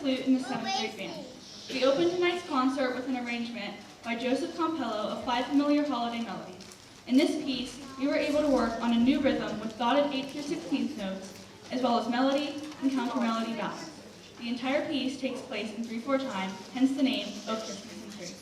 flute in the 7th grade band. We opened tonight's concert with an arrangement by Joseph Campello of 5 familiar holiday melodies. In this piece, we were able to work on a new rhythm with dotted 8th through 16th notes, as well as melody and counter-melody balance. The entire piece takes place in 3/4 time, hence the name of Christmas in 3.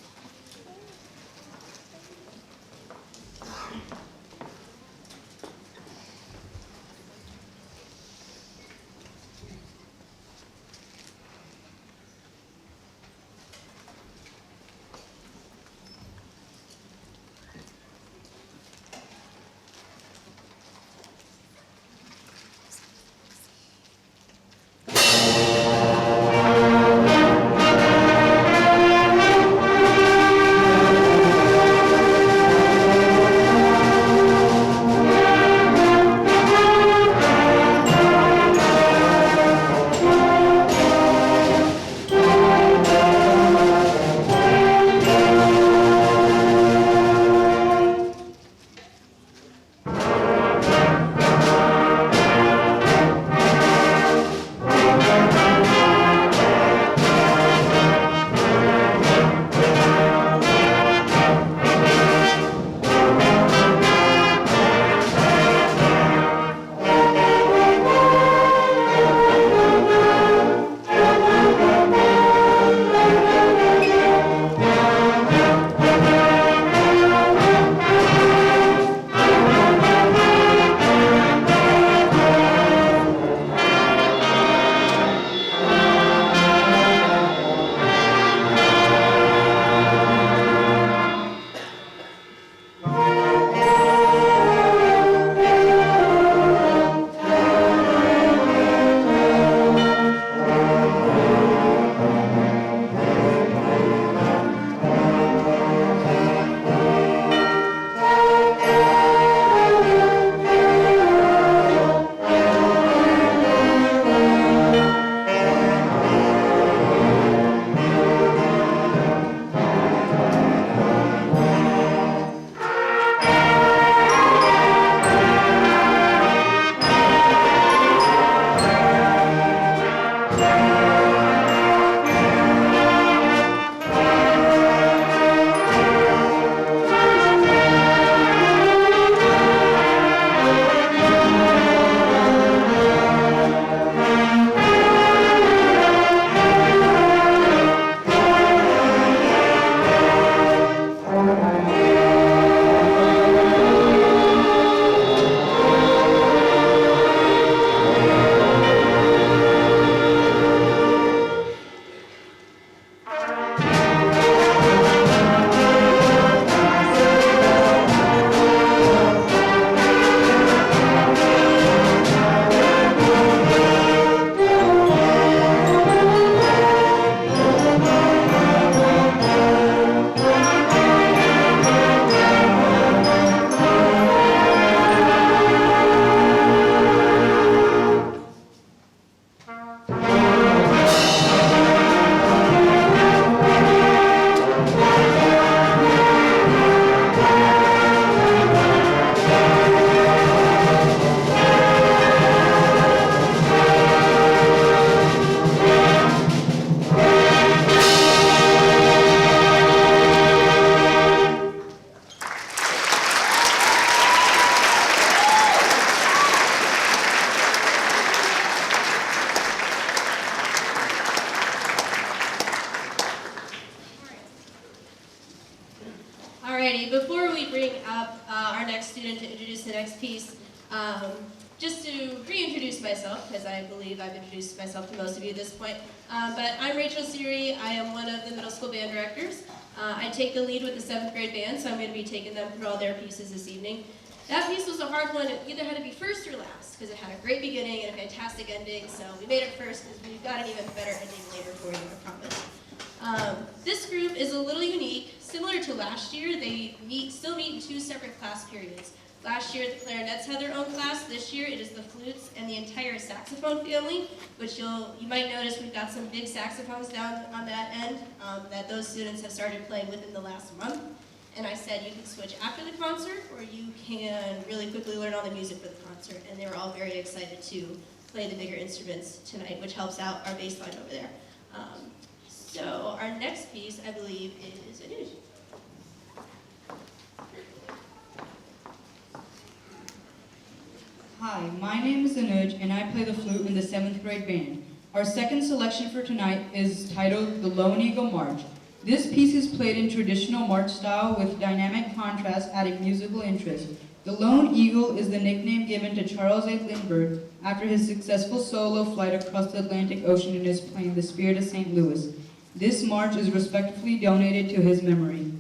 Alrighty, before we bring up our next student to introduce the next piece, just to reintroduce myself, because I believe I've introduced myself to most of you at this point, but I'm Rachel Siri. I am one of the middle school band directors. I take the lead with the 7th grade band, so I'm going to be taking them through all their pieces this evening. That piece was a hard one. It either had to be first or last, because it had a great beginning and a fantastic ending, so we made it first because we've got an even better ending later for you, I promise. This group is a little unique. Similar to last year, they still meet in 2 separate class periods. Last year, the clarinets had their own class. This year, it is the flutes and the entire saxophone family, which you might notice we've got some big saxophones down on that end that those students have started playing within the last month. And I said you can switch after the concert, or you can really quickly learn all the music for the concert. And they were all very excited to play the bigger instruments tonight, which helps out our bass line over there. So our next piece, I believe, is Anuj. Hi, my name is Anuj and I play the flute in the 7th grade band. Our second selection for tonight is titled The Lone Eagle March. This piece is played in traditional march style with dynamic contrast adding musical interest. The Lone Eagle is the nickname given to Charles A. Lindbergh after his successful solo flight across the Atlantic Ocean in his plane, the Spirit of St. Louis. This march is respectfully donated to his memory.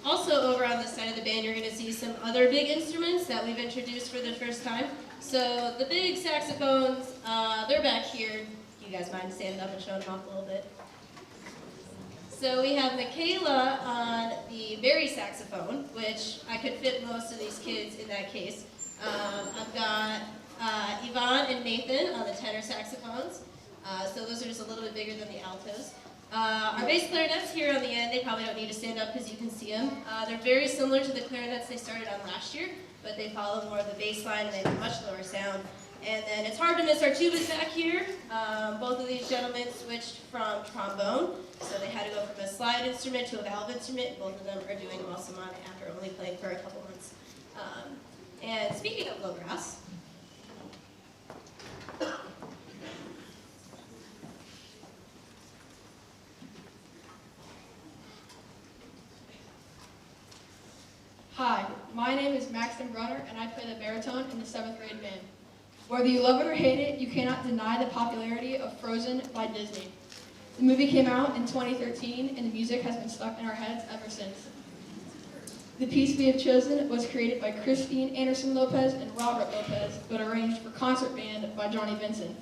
Also over on this side of the band, you're going to see some other big instruments that we've introduced for the first time. So the big saxophones, they're back here. You guys mind standing up and showing them off a little bit? So we have Michaela on the bari saxophone, which I could fit most of these kids in that case. I've got Yvonne and Nathan on the tenor saxophones. So those are just a little bit bigger than the altos. Our bass clarinets here on the end, they probably don't need to stand up because you can see them. They're very similar to the clarinets they started on last year, but they follow more of the bass line and they have a much lower sound. And then it's hard to miss our tubas back here. Both of these gentlemen switched from trombone, so they had to go from a slide instrument to a valve instrument. Both of them are doing awesome on it after only playing for a couple months. And speaking of low brass, Hi, my name is Maxton Brunner, and I play the baritone in the 7th grade band. Whether you love it or hate it, you cannot deny the popularity of Frozen by Disney. The movie came out in 2013, and the music has been stuck in our heads ever since. The piece we have chosen was created by Christine Anderson Lopez and Robert Lopez, but arranged for concert band by Johnny Vincent.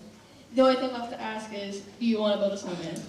The only thing left to ask is, do you want to build a snowman?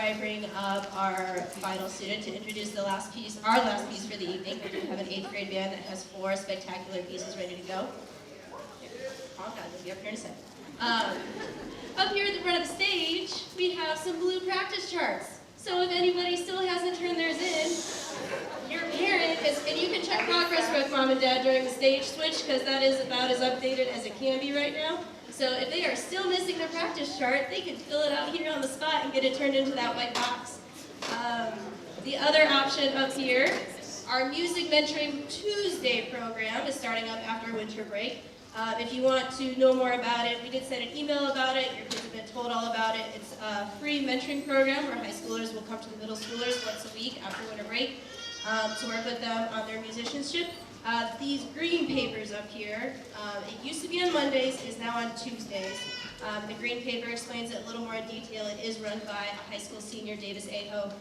I bring up our final student to introduce our last piece for the evening, we have an 8th grade band that has 4 spectacular pieces ready to go. Calm down, you'll be up here in a second. Up here at the front of the stage, we have some blue practice charts. So if anybody still hasn't turned theirs in, your parent, and you can check progress with mom and dad during the stage switch, because that is about as updated as it can be right now. So if they are still missing their practice chart, they can fill it out here on the spot and get it turned into that white box. The other option up here, our Music Mentoring Tuesday program is starting up after winter break. If you want to know more about it, we did send an email about it. Your kids have been told all about it. It's a free mentoring program where high schoolers will come to the middle schoolers once a week after winter break to work with them on their musicianship. These green papers up here, it used to be on Mondays, is now on Tuesdays. The green paper explains it a little more in detail. It is run by a high school senior, Davis Aho.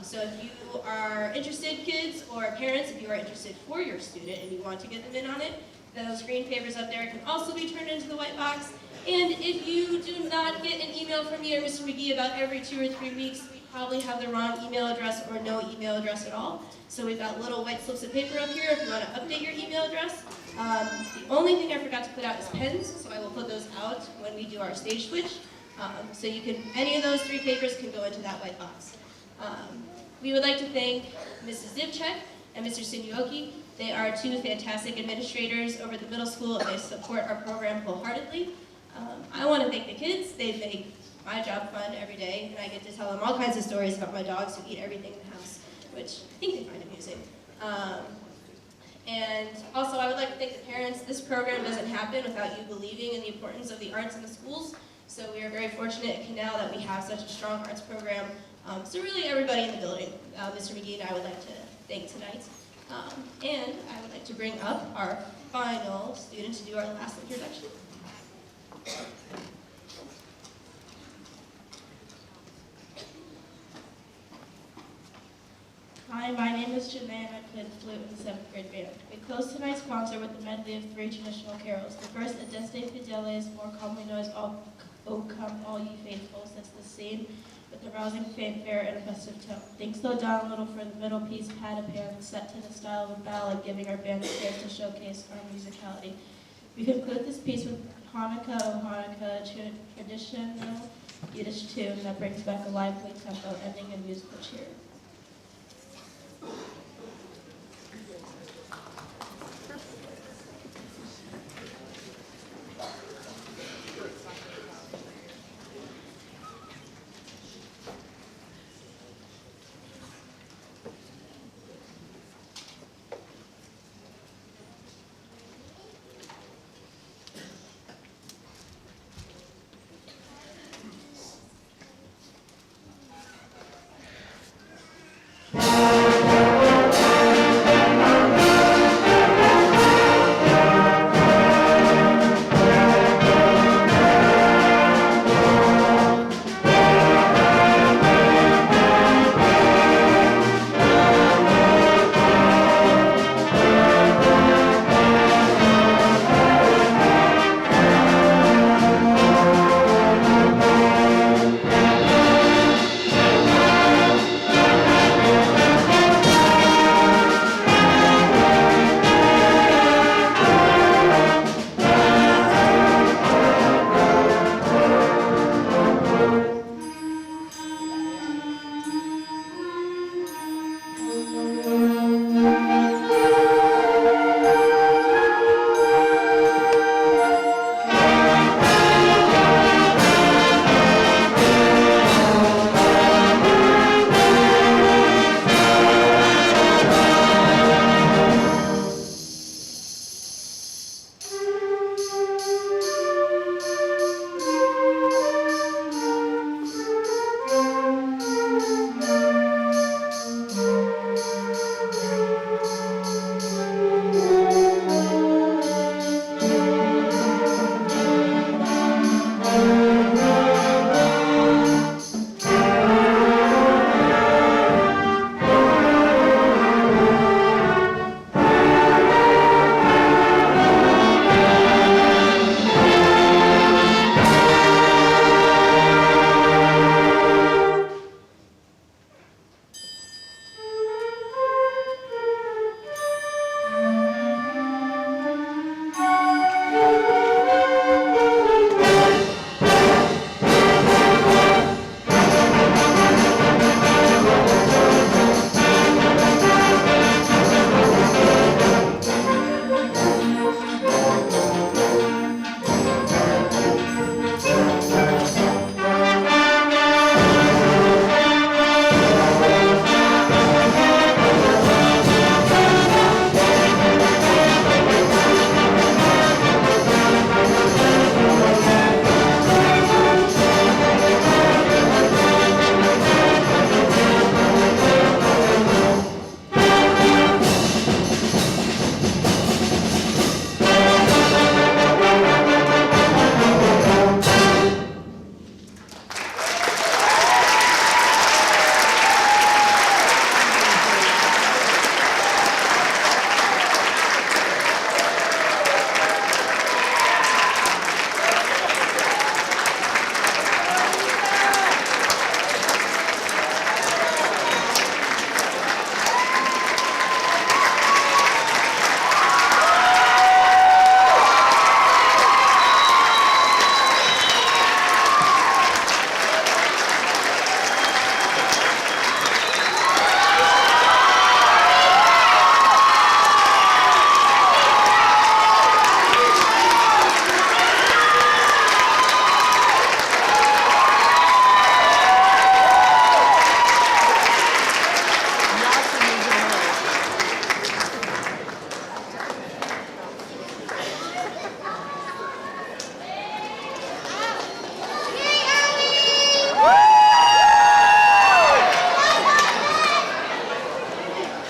So if you are interested, kids or parents, if you are interested for your student and you want to get them in on it, those green papers up there can also be turned into the white box. And if you do not get an email from me or Mr. McGee about every 2 or 3 weeks, we probably have the wrong email address or no email address at all. So we've got little white slips of paper up here if you want to update your email address. The only thing I forgot to put out is pens, so I will put those out when we do our stage switch. So you can, any of those 3 papers can go into that white box. We would like to thank Mrs. Zivchek and Mr. Sinuoki. They are 2 fantastic administrators over at the middle school, and they support our program wholeheartedly. I want to thank the kids. They make my job fun every day, and I get to tell them all kinds of stories about my dogs who eat everything in the house, which I think they find amusing. And also, I would like to thank the parents. This program doesn't happen without you believing in the importance of the arts in the schools. So we are very fortunate at Canal that we have such a strong arts program. So really everybody in the building, Mr. McGee and I would like to thank tonight. And I would like to bring up our final student to do our last introduction. Hi, my name is Janae and I play the flute in the 7th grade band. We close tonight's concert with a medley of 3 traditional carols. The first, Adeste Fideles, more commonly known as O Come All Ye Faithful, sets the scene with a rousing fanfare and a festive tone. Things slow down a little for the middle piece, Pat a Pan, set to the style of a ballad, giving our band a chance to showcase our musicality. We conclude this piece with Hanukkah, O Hanukkah, a traditional Yiddish tune that brings back a lively tempo, ending in musical cheer.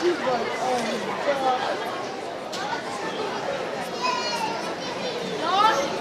She's like, oh my God.